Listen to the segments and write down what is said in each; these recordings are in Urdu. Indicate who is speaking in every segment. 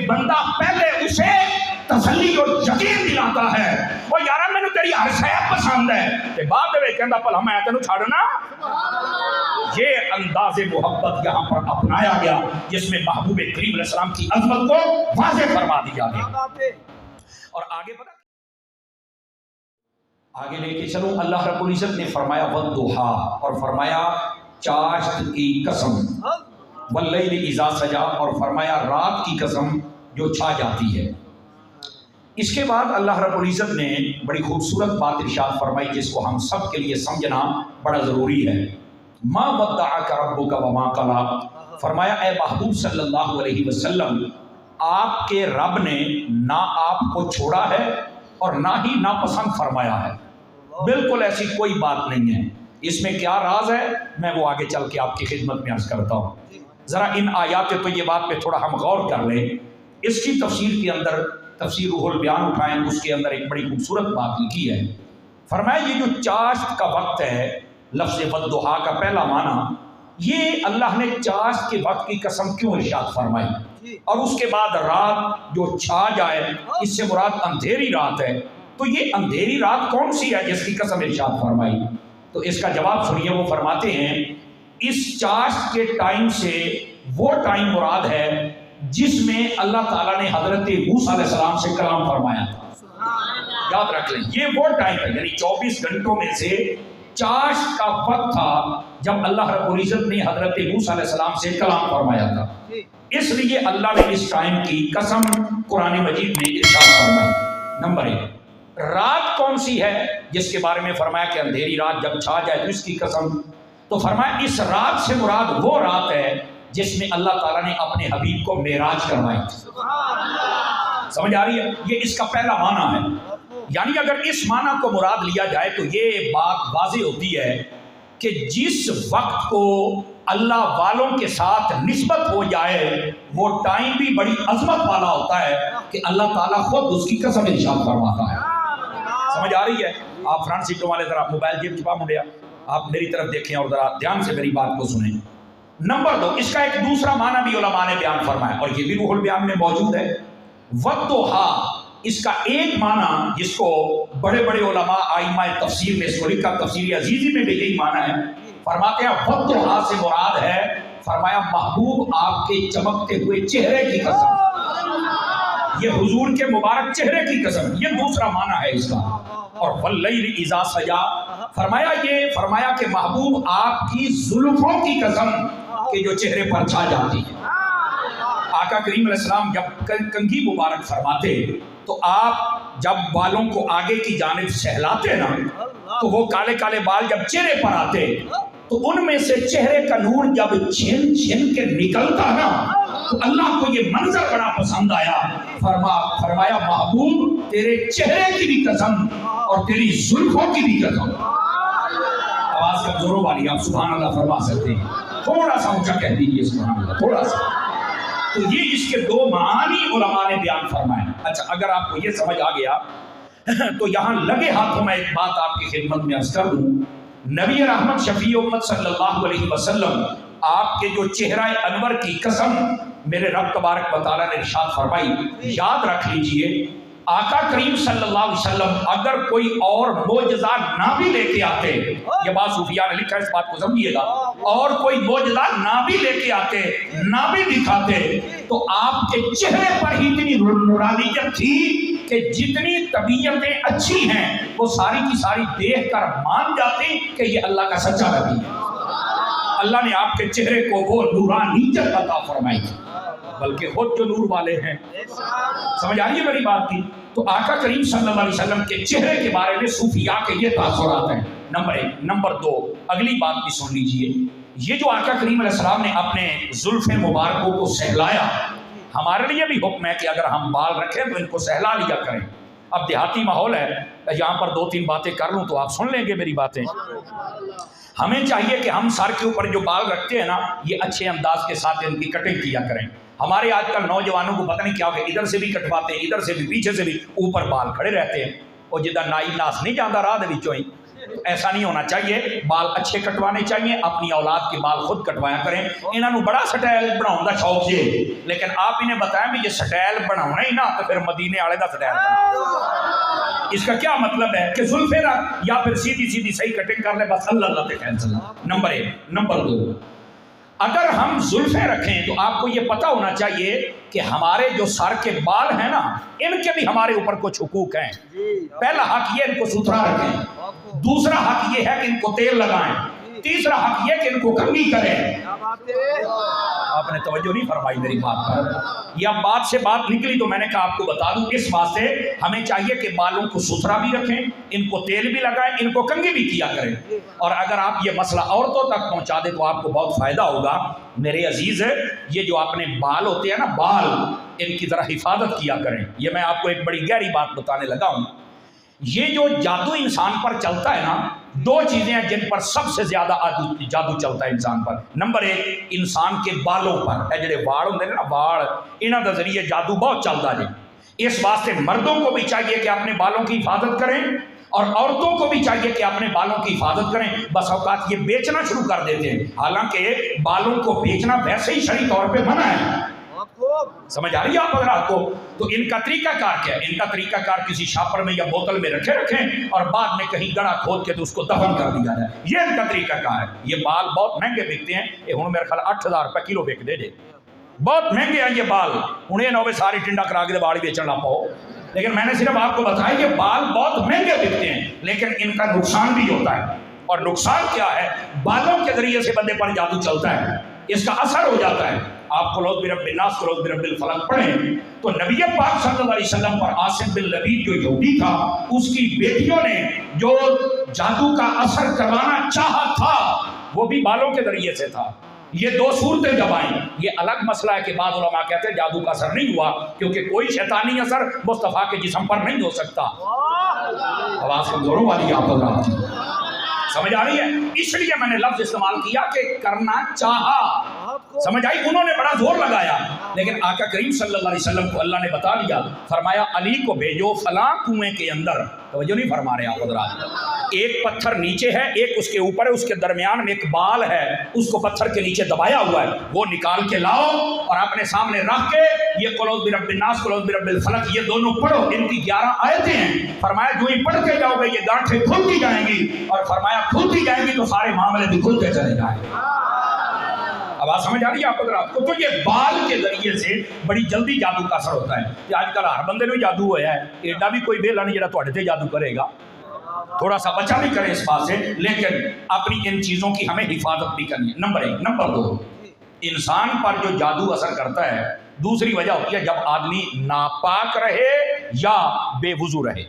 Speaker 1: بندہ پہلے اسے تسلی اور یقین دلاتا ہے اور یارا مینوں تیری ہر شے پسند ہے تے بعد وچ کہندا بھلا میں تینوں چھڑنا. یہ انداز محبت یہاں پر اپنایا گیا جس میں محبوب کریم علیہ السلام کی عظمت کو واضح فرما دیا گیا. اور آگے پتہ آگے لے کے چلو اللہ رب العزت نے فرمایا والضحیٰ اور فرمایا چاشت کی قسم، واللیل اذا سجا اور فرمایا رات کی قسم جو چھا جاتی ہے. اس کے بعد اللہ رب العزت نے بڑی خوبصورت بات ارشاد فرمائی جس کو ہم سب کے لیے سمجھنا بڑا ضروری ہے. ما ودعک ربک وما قلی، فرمایا اے محبوب صلی اللہ علیہ وسلم آپ کے رب نے نہ آپ کو چھوڑا ہے اور نہ ہی ناپسند فرمایا ہے. بالکل ایسی کوئی بات نہیں ہے. اس میں کیا راز ہے میں وہ آگے چل کے آپ کی خدمت میں عرض کرتا ہوں. ذرا ان آیات تو یہ بات پہ تھوڑا ہم غور کر لیں. اس کی تفسیر کے اندر تفسیر روح البیان اٹھائیں، اس کے اندر ایک بڑی خوبصورت بات لکھی ہے. فرمایا یہ جو چاشت کا وقت ہے، لفظ والضحیٰ کا پہلا معنی یہ اللہ نے چاشت کے وقت کی قسم کیوں ارشاد فرمائی اور اس کے بعد رات جو چھا جائے اس سے مراد اندھیری رات ہے. تو یہ اندھیری رات کون سی ہے جس کی قسم ارشاد فرمائی؟ تو اس کا جواب سنیے. وہ فرماتے ہیں اس چاشت کے ٹائم سے وہ ٹائم مراد ہے جس میں اللہ تعالیٰ نے حضرت موسیٰ علیہ السلام سے کلام فرمایا تھا. یاد رکھ لیں یہ وہ ٹائم ہے، یعنی 24 گھنٹوں میں سے چاشت کا وقت تھا جب اللہ رب العزت نے حضرت موسیٰ علیہ السلام سے کلام فرمایا تھا. اس لیے اللہ نے اس ٹائم کی قسم قرآن مجید میں ارشاد فرمائی. نمبر 1 رات کون سی ہے جس کے بارے میں فرمایا کہ اندھیری رات جب چھا جائے تو اس کی قسم. تو فرمایا اس رات سے مراد وہ رات ہے جس میں اللہ تعالیٰ نے اپنے حبیب کو معراج کروائی. سمجھ آ رہی ہے؟ یہ اس کا پہلا معنی ہے. یعنی اگر اس معنی کو مراد لیا جائے تو یہ بات واضح ہوتی ہے کہ جس وقت کو اللہ والوں کے ساتھ نسبت ہو جائے وہ ٹائم بھی بڑی عظمت والا ہوتا ہے کہ اللہ تعالیٰ خود اس کی قسم ارشاد فرماتا ہے. سمجھ آ رہی ہے؟ آپ فرنٹ سیٹوں والے ذرا موبائل جیب چھپا مڈیا آپ میری طرف دیکھیں اور ذرا دھیان سے میری بات کو سنیں. نمبر 2 اس کا ایک دوسرا معنی بھی علماء نے بیان فرمایا اور یہ بھی روح البیان میں موجود ہے. والضحیٰ اس کا ایک معنی جس کو بڑے بڑے علماء ائمہ تفسیر میں اس کو لکھا، تفسیر عزیزی میں بھی یہی معنی ہے. فرماتے ہیں والضحیٰ سے مراد ہے فرمایا محبوب آپ کے چمکتے ہوئے چہرے کی قسم، یہ حضور کے مبارک چہرے کی قسم، یہ دوسرا معنی ہے اس کا. اور واللیل اذا سجا فرمایا کہ محبوب آپ کی زلفوں کی قسم کہ جو چہرے پر چھا جاتی ہے. آقا کریم علیہ السلام جب کنگھی مبارک فرماتے تو آپ جب بالوں کو آگے کی جانب سہلاتے نا تو وہ کالے کالے بال جب چہرے پر آتے تو ان میں سے چہرے کا نور جب چھن چھن کے نکلتا نا تو اللہ کو یہ منظر بڑا پسند آیا. فرمایا محبوب تیرے چہرے کی بھی قسم اور تیری زلفوں کی بھی قسم. آواز کمزوروں والی آپ سبحان اللہ فرما سکتے ہیں، تھوڑا سا اونچا کہہ دیجیے سبحان اللہ تھوڑا سا. تو یہ اس کے 2 معانی علماء نے بیان فرمائے. اچھا اگر آپ کو یہ سمجھ آ گیا تو یہاں لگے ہاتھوں میں ایک بات آپ کی خدمت میں عرض کر دوں. نبی رحمت شفیع امت صلی اللہ علیہ وسلم آپ کے جو چہرہ انور کی قسم میرے رب تبارک و تعالیٰ نے ارشاد فرمائی. یاد رکھ لیجئے آقا کریم صلی اللہ علیہ وسلم اگر کوئی اور معجزہ نہ بھی لے کے آتے، یہ بات صوفیاء نے لکھا ہے اس بات کو سمجھیے گا، اور کوئی معجزہ نہ بھی لے کے آتے نہ بھی دکھاتے تو آپ کے چہرے پر ہی اتنی نورانیت تھی کہ جتنی طبیعتیں اچھی ہیں وہ ساری کی ساری دیکھ کر مان جاتی کہ یہ اللہ کا سچا نبی ہے. اللہ نے آپ کے چہرے کو وہ نورانیت عطا فرمائی بلکہ خود جو نور والے ہیں. سمجھ آ رہی ہے میری بات کی؟ تو آقا کریم صلی اللہ علیہ وسلم کے چہرے کے بارے میں صوفیاء کے یہ تاثرات ہیں. نمبر 1. نمبر 2 اگلی بات بھی سن لیجئے. یہ جو آقا کریم علیہ السلام نے اپنے زلف مبارکوں کو سہلایا، ہمارے لیے بھی حکم ہے کہ اگر ہم بال رکھیں تو ان کو سہلا لیا کریں. اب دیہاتی ماحول ہے، یہاں پر 2-3 باتیں کر لوں تو آپ سن لیں گے میری باتیں. ہمیں چاہیے کہ ہم سر کے اوپر جو بال رکھتے ہیں نا یہ اچھے انداز کے ساتھ ان کی کٹنگ کیا کریں. ہمارے آج کل نوجوانوں کو پتہ نہیں کیا ہوگا، ادھر سے بھی کٹواتے ہیں ادھر سے بھی پیچھے سے بھی، اوپر بال کھڑے رہتے ہیں. اور جدھر نائی ناس نہیں جانا راہ دے وچوں ہی ایسا نہیں ہونا چاہیے. بال اچھے کٹوانے چاہیے. اپنی اولاد کے بال خود کٹوایا کریں. انہوں بڑا سٹائل بناؤں دا شوق ہے, لیکن آپ انہیں بتائیں بھی یہ سٹائل بناؤنا ہی نہ تو پھر مدینے والے دا سٹائل بناؤ. اس کا کیا مطلب ہے کہ زلفیں رکھ یا پھر سیدھی سیدھی صحیح کٹنگ کر لے بس اللہ اللہ تے کینسل. نمبر 1. نمبر 2, اگر ہم زلفیں رکھیں تو آپ کو یہ پتہ ہونا چاہیے کہ ہمارے جو سر کے بال ہیں نا ان کے بھی ہمارے اوپر کچھ حقوق ہیں. پہلا حق یہ ان کو ستھرا رکھیں, دوسرا حق یہ ہے کہ ان کو تیل لگائیں, تیسرا حق یہ کہ ان کو کنگھی کریں. آپ نے توجہ نہیں فرمائی میری بات پر. یہ اب بات سے بات نکلی تو میں نے کہا آپ کو بتا دوں. اس واسطے ہمیں چاہیے کہ بالوں کو ستھرا بھی رکھیں, ان کو تیل بھی لگائیں, ان کو کنگھی بھی کیا کریں. اور اگر آپ یہ مسئلہ عورتوں تک پہنچا دیں تو آپ کو بہت فائدہ ہوگا. میرے عزیز ہے, یہ جو اپنے بال ہوتے ہیں نا بال, ان کی ذرا حفاظت کیا کریں. یہ میں آپ کو ایک بڑی گہری بات بتانے لگا ہوں. یہ جو جادو انسان پر چلتا ہے نا, 2 چیزیں ہیں جن پر سب سے زیادہ جادو چلتا ہے انسان پر. نمبر 1, انسان کے بالوں پر. اے جڑے واڑ ہوندے نے نا واڑ, انہاں دے ذریعے جادو بہت چلتا ہے. اس واسطے مردوں کو بھی چاہیے کہ اپنے بالوں کی حفاظت کریں اور عورتوں کو بھی چاہیے کہ اپنے بالوں کی حفاظت کریں. بس اوقات یہ بیچنا شروع کر دیتے ہیں, حالانکہ بالوں کو بیچنا ویسے ہی شرعی طور پہ منع ہے. سمجھ آ رہی ہے آپ حضرات کو؟ تو ان کا طریقہ کار کیا ہے؟ ان کا طریقہ کار کسی شاپر میں یا بوتل میں رکھیں اور بعد میں کہیں گڑا کھود کے تو اس کو دفن کر دیا جائے. یہ ان کا طریقہ کار ہے. یہ بال بہت مہنگے بکتے ہیں. یہ ہوں میرے خیال 8000 روپے کلو بک دے دے. بہت مہنگے ہیں یہ بال. انہیں نہ ہوئے ساری ٹنڈا کرا کے باڑی بیچن لا پاؤ. لیکن میں نے صرف آپ کو بتایا کہ بال بہت مہنگے بکتے ہیں, لیکن ان کا نقصان بھی ہوتا ہے. اور نقصان کیا ہے؟ بالوں کے ذریعے سے بندے پر جادو چلتا ہے, اس کا اثر ہو جاتا ہے. آپ قلوز برب الناس قلوز برب الفلق پڑھیں تو نبی پاک صلی اللہ علیہ وسلم پر عاصم بن لبید جو یہودی تھا, اس کی بیٹیوں نے جو جادو کا اثر کروانا چاہا تھا وہ بھی بالوں کے ذریعے سے تھا. یہ 2 صورتیں جب آئیں. یہ الگ مسئلہ ہے کہ بعض علماء کہتے ہیں جادو کا اثر نہیں ہوا کیونکہ کوئی شیطانی اثر مصطفیٰ کے جسم پر نہیں ہو سکتا. آواز کمزوروں والی آپ حضرات سمجھ آ رہی ہے؟ اس لیے میں نے لفظ استعمال کیا کہ کرنا چاہا. سمجھ آئی؟ انہوں نے بڑا زور لگایا, لیکن آقا کریم صلی اللہ علیہ وسلم کو اللہ نے بتا دیا, فرمایا علی کو بھیجو فلاں کنویں کے اندر. توجہ نہیں فرما رہے آپ حضرات؟ ایک پتھر نیچے ہے, ایک اس کے اوپر ہے, اس کے درمیان میں ایک بال ہے, اس کو پتھر کے نیچے دبایا ہوا ہے. وہ نکال کے لاؤ اور اپنے سامنے رکھ کے یہ قلوز برب الناس قلوز برب الفلق یہ دونوں پڑھو. ان کی 11 آیتیں ہیں. فرمایا جو ہی پڑھ کے جاؤ گے یہ گانٹھیں کھلتی جائیں گی, اور فرمایا کھلتی جائیں گی تو سارے معاملے بھی کھلتے چلے جائیں گے. آواز سمجھ آ رہی ہے آپ حضرات کو؟ تو یہ بال کے ذریعے سے بڑی جلدی جادو کا اثر ہوتا ہے. کہ آج کل ہر بندے میں جادو ہوا ہے, ایڈا بھی کوئی ویلا نہیں جڑا تواڈے تے جادو کرے گا. تھوڑا سا بچا بھی کریں اس بات سے, لیکن اپنی ان چیزوں کی ہمیں حفاظت بھی کرنی ہے. نمبر 1. نمبر 2, انسان پر جو جادو اثر کرتا ہے دوسری وجہ ہوتی ہے جب آدمی ناپاک رہے یا بے وضو رہے.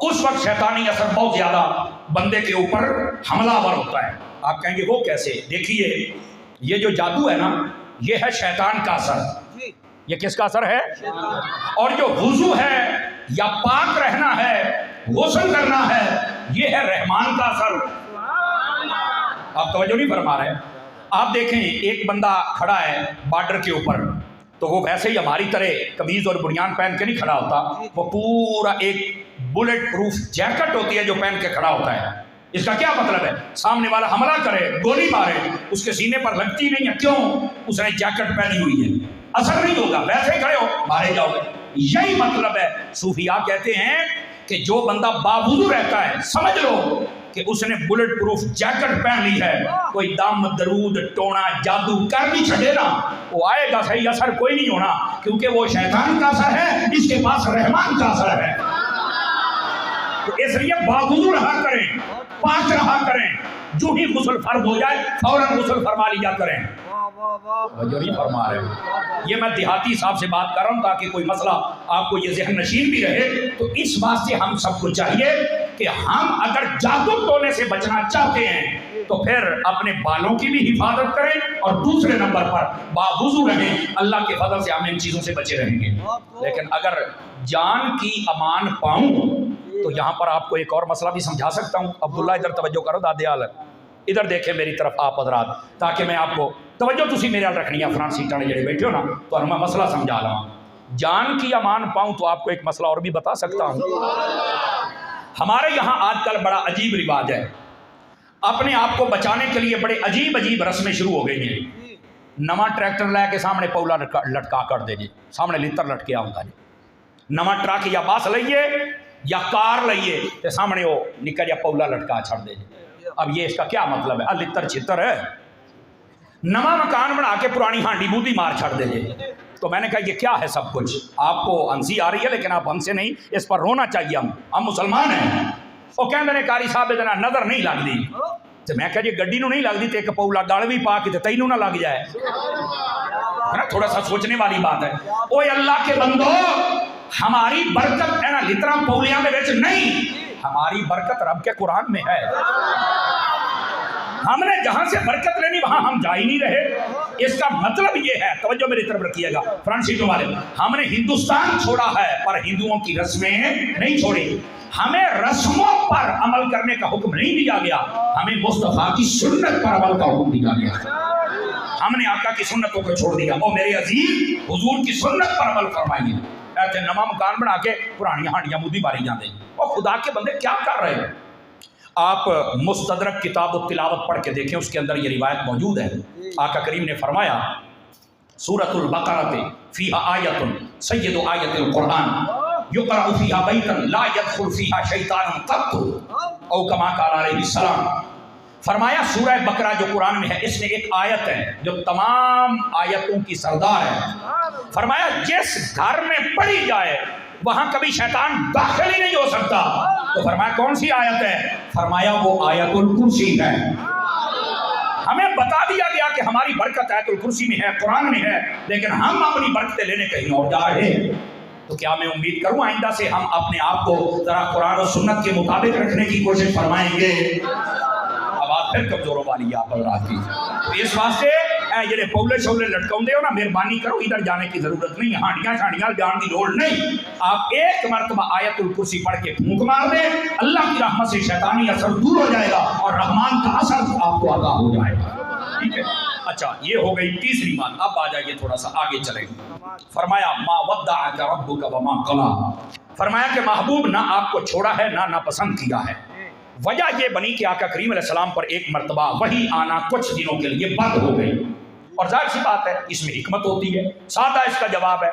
Speaker 1: اس وقت شیطانی اثر بہت زیادہ بندے کے اوپر حملہ آور ہوتا ہے. آپ کہیں گے وہ کیسے؟ دیکھیے یہ جو جادو ہے نا یہ ہے شیطان کا اثر. یہ کس کا اثر ہے؟ اور جو وضو ہے یا پاک رہنا ہے, غسل کرنا ہے, یہ ہے رحمان کا اثر. آپ توجہ نہیں فرما رہے؟ آپ دیکھیں ایک بندہ کھڑا ہے بارڈر کے اوپر, تو وہ ویسے ہی ہماری طرح قمیض اور بنیان پہن کے نہیں کھڑا ہوتا, وہ پورا ایک بلٹ پروف جیکٹ ہوتی ہے جو پہن کے کھڑا ہوتا ہے. اس کا کیا مطلب ہے؟ سامنے والا حملہ کرے, گولی مارے, اس کے سینے پر لگتی نہیں ہے. کیوں؟ اس نے جیکٹ پہنی ہوئی ہے, اثر نہیں ہوگا. ویسے کھڑے ہو مارے جاؤ گے. یہی مطلب ہے. صوفیاء کہتے ہیں کہ جو بندہ باوضو رہتا ہے سمجھ لو کہ اس نے بلٹ پروف جیکٹ پہن لی ہے, کوئی دم درود ٹونا جادو کر نہیں چھڑے نا, وہ آئے گا صحیح, اثر کوئی نہیں ہونا, کیونکہ وہ شیطان کا اثر ہے, اس کے پاس رحمان کا اثر ہے. تو اس لیے باوضو رہا کریں, پاک رہا کریں. جو ہی غسل فرض ہو جائے فوراً غسل فرما لیا کریں. جو نہیں فرما رہے ہیں. یہ میں دیہاتی صاحب سے بات کر رہا ہوں تاکہ کوئی مسئلہ آپ کو یہ ذہن نشین بھی رہے. تو اس واسطے ہم سب کو چاہیے کہ ہم اگر جادو ٹونے سے بچنا چاہتے ہیں تو پھر اپنے بالوں کی بھی حفاظت کریں اور دوسرے نمبر پر باوضو رہیں. اللہ کے فضل سے ہم ان چیزوں سے بچے رہیں گے. لیکن اگر جان کی امان پاؤں تو یہاں پر آپ کو ایک اور مسئلہ بھی سمجھا سکتا ہوں. عبداللہ ادھر توجہ کرو, دادے حال ادھر دیکھیں میری طرف آپ حضرات, تاکہ میں آپ کو توجہ تسی میرے حال رکھنی ہے. فرانس سیٹاں نے جڑے بیٹھے ہو نا تو میں مسئلہ سمجھا رہا ہوں. جان کی امان پاؤں تو آپ کو ایک مسئلہ اور بھی بتا سکتا ہوں. ہمارے یہاں آج کل بڑا عجیب رواج ہے، اپنے آپ کو بچانے کے لیے بڑے عجیب عجیب رسمیں شروع ہو گئی ہیں. نواں ٹریکٹر لے کے سامنے پولا لٹکا کر دے جی، سامنے لتر لٹکیا ہوتا جی. نواں ٹرک یا بس لئیے یا کار لئیے تے سامنے وہ نکا جا پولا لٹکا چھڑ دے جی. اب یہ اس کا کیا مطلب ہے؟ لتر چھتر ہے. نواں مکان بنا کے پرانی ہانڈی بودی مار چھڑ دے جی. تو میں نے کہا یہ کیا ہے سب کچھ؟ آپ کو ہنسی آ رہی ہے لیکن آپ ہم سے نہیں، اس پر رونا چاہیے. ہم مسلمان ہیں. وہ کہندے نے کاری صاحب ادنا نظر نہیں لگتی. تو میں کہا جی گڈی نو نہیں لگتی تو ایک پولا گل بھی پا کے تینوں نہ لگ جائے. تھوڑا سا سوچنے والی بات ہے. اوے اللہ کے بندو، ہماری برکت ہے نا لترا پولیاں میں نہیں، ہماری برکت رب کے قرآن میں ہے. ہم نے جہاں سے برکت لینی وہاں ہم جا ہی نہیں رہے. اس کا مطلب یہ ہے، توجہ میری طرف رکھیے گا فرنٹ سیٹوں والے، ہم نے ہندوستان چھوڑا ہے پر ہندوؤں کی رسمیں نہیں چھوڑی. ہمیں رسموں پر عمل کرنے کا حکم نہیں دیا گیا، ہمیں مصطفیٰ کی سنت پر عمل کا حکم دیا گیا. ہم نے آقا کی سنتوں کو چھوڑ دیا. او میرے عزیز، حضور کی سنت پر عمل فرمائیے. ایسے نواں مکان بنا کے پرانی ہانڈیاں مودی ماری جاندے. اور خدا کے بندے کیا کر رہے ہیں؟ آپ مستدرک کتاب التلاوت پڑھ کے دیکھیں، اس کے اندر یہ روایت موجود ہے. آقا کریم نے فرمایا سورۃ البقرہ فیہا آیت سید آیت القرآن یقرأ فیہا بیتا لا یدخل فیہا شیطان قط او کما قال علیہ السلام. فرمایا سورہ بقرہ جو قرآن میں ہے اس میں ایک آیت ہے جو تمام آیتوں کی سردار ہے. فرمایا جس گھر میں پڑھی جائے وہاں کبھی شیطان داخل ہی نہیں ہو سکتا. تو فرمایا کون سی آیت ہے؟ فرمایا وہ آیت الکرسی ہے. ہمیں بتا دیا گیا کہ ہماری برکت آیت الکرسی میں ہے، قرآن میں ہے، لیکن ہم اپنی برکتیں لینے کہیں اور جا رہے ہیں. تو کیا میں امید کروں آئندہ سے ہم اپنے آپ کو ذرا قرآن و سنت کے مطابق رکھنے کی کوشش فرمائیں گے. آواز پھر کمزوروں والی آپ رات کی. اس واسطے یہ پولے شولے لٹکاؤں دے ہو نا، مہربانی کرو ادھر جانے کی ضرورت نہیں. ہانڈیاں شانڈیاں جان کی لوڑ نہیں. آپ ایک مرتبہ آیت الکرسی پڑھ کے پھونک مار دیں، اللہ کی رحمت سے شیطانی اثر دور ہو جائے گا اور رحمان کا اثر آپ کو عطا ہو جائے گا. ٹھیک ہے؟ اچھا یہ ہو گئی تیسری بات. اب آ جائیے تھوڑا سا آگے چلیں. فرمایا ما ودعک ربک وما قلی. فرمایا کہ محبوب نہ آپ کو چھوڑا ہے نہ ناپسند کیا ہے. وجہ یہ بنی کہ آقا کریم علیہ السلام پر ایک مرتبہ وحی آنا کچھ دنوں کے لیے بند ہو گئی. اور ظاہر سی بات ہے اس میں حکمت ہوتی ہے، سادہ اس کا جواب ہے.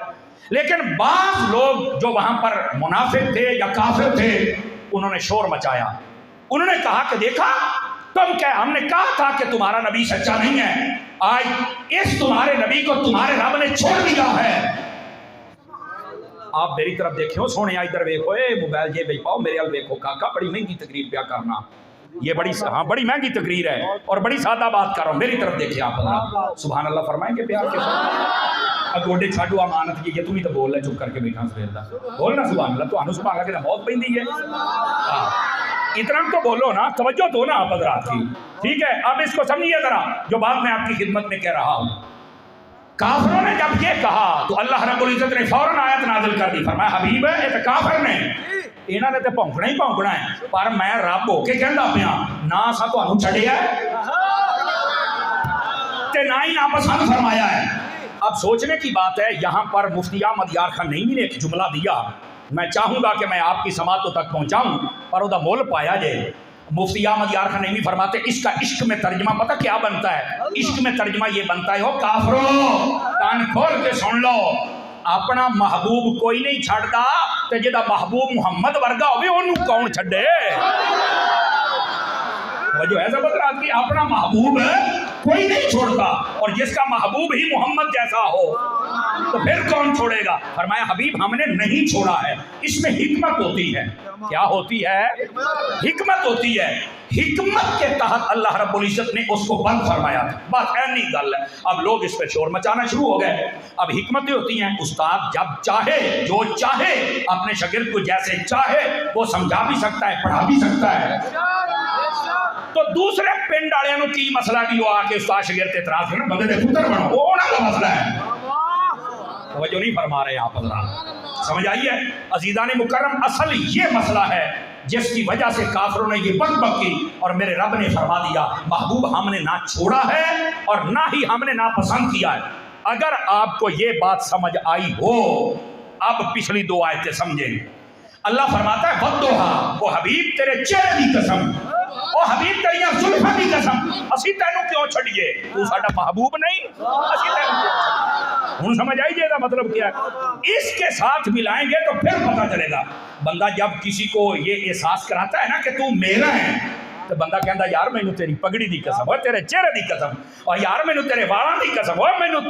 Speaker 1: لیکن بعض لوگ جو وہاں پر منافق تھے یا کافر تھے انہوں نے شور مچایا. انہوں نے کہا کہ دیکھا تم کیا، ہم نے کہا تھا کہ تمہارا نبی سچا نہیں ہے، آج اس تمہارے نبی کو تمہارے رب نے چھوڑ دیا ہے. آپ میری طرف دیکھیں سونے ادھر دیکھو، موبائل یہ بھائی پاؤ میرے ال دیکھو کاکا، بڑی مہنگی تقریر پیا کرنا. یہ بڑی بڑی مہنگی تقریر ہے اور بڑی سادہ بات کر رہا ہوں. میری طرف دیکھیں آپ سبحان اللہ فرمائیں گے پیار کے ساتھ. گوڈے چھاڈو امانت کی یہ تم ہی تو بول رہے چپ کر کے بیٹھا سویر دا بولنا سبحان اللہ. تو سبحان اللہ کہ بہت پہندی ہے اتنا تو بولو نا، توجہ دو نا آپ حضرات کی. ٹھیک ہے اب اس کو سمجھیے ذرا جو بات میں آپ کی خدمت میں کہہ رہا ہوں. کافروں نے جب یہ کہا تو اللہ رب العزت نے فوراً آیت نازل کر دی. فرمایا حبیب ہے یہ کافر نے، انہوں نے تو پونکنا ہی پونکنا ہے، پر میں رب ہو کے کہندا پیا نہ اساں تانوں چھڈیا ہے تے نہ ہی ناپسند فرمایا ہے. اب سوچنے کی بات ہے یہاں پر مفتی احمد یار خان نہیں نے ایک جملہ دیا، میں چاہوں گا کہ میں آپ کی سماعتوں تک پہنچاؤں پر وہ مول پایا جائے. مفتی احمد یار خان نہیں فرماتے اس کا عشق میں ترجمہ پتہ کیا بنتا ہے؟ عشق میں ترجمہ یہ بنتا ہے، ہو کافروں کان کھول کے سن لو، اپنا محبوب کوئی نہیں چھڑدا تے جدا محبوب محمد ورگا ہوے اونوں کون چھڈے. وہ جو ہے زبردست کی اپنا محبوب کوئی نہیں چھوڑتا اور جس کا محبوب ہی محمد جیسا ہو تو پھر کون چھوڑے گا. فرمایا حبیب ہم نے نہیں چھوڑا ہے. اس میں حکمت ہوتی ہے. کیا ہوتی ہے؟ حکمت ہوتی ہے. حکمت کے تحت اللہ رب العزت نے اس کو بند فرمایا تھا. بات اینی گل ہے. اب لوگ اس پہ شور مچانا شروع ہو گئے. اب حکمتیں ہوتی ہیں، استاد جب چاہے جو چاہے اپنے شاگرد کو جیسے چاہے وہ سمجھا بھی سکتا ہے، پڑھا بھی سکتا ہے. تو دوسرے پنڈ والوں کی مسئلہ بھی وہ آ کے استاد شاگرد اعتراض کرنا بندے دے پتر بنو، وہ انہاں دا مسئلہ ہے. توجہ نہیں فرما رہے آپ حضرات، سمجھ آئیے عزیزان مکرم. اصل یہ مسئلہ ہے جس کی وجہ سے کافروں نے یہ بک کی اور میرے رب نے فرما دیا محبوب ہم نے نہ چھوڑا ہے اور نہ ہی ہم نے ناپسند کیا ہے. اگر آپ کو یہ بات سمجھ آئی ہو اب پچھلی دو آیتیں سمجھیں. اللہ فرماتا ہے والضحا، وہ حبیب تیرے چہرے دی قسم، او حبیب تیریاں زلفاں دی قسم، اسی تینوں کیوں چھڑیے؟ تو ساڈا محبوب نہیں، اسی تینوں کیوں چھڑیے؟ ہن سمجھ آئی جے دا مطلب کیا ہے؟ اس کے ساتھ ملائیں گے تو پھر پتہ چلے گا۔ بندہ جب کسی کو یہ احساس کراتا ہے نا کہ تو میرا ہے، تو بندہ کہندا یار مینوں تیری پگڑی دی قسم، اور تیرے چہرے دی قسم، اور یار مینوں تیرے والاں دی قسم، اور مینوں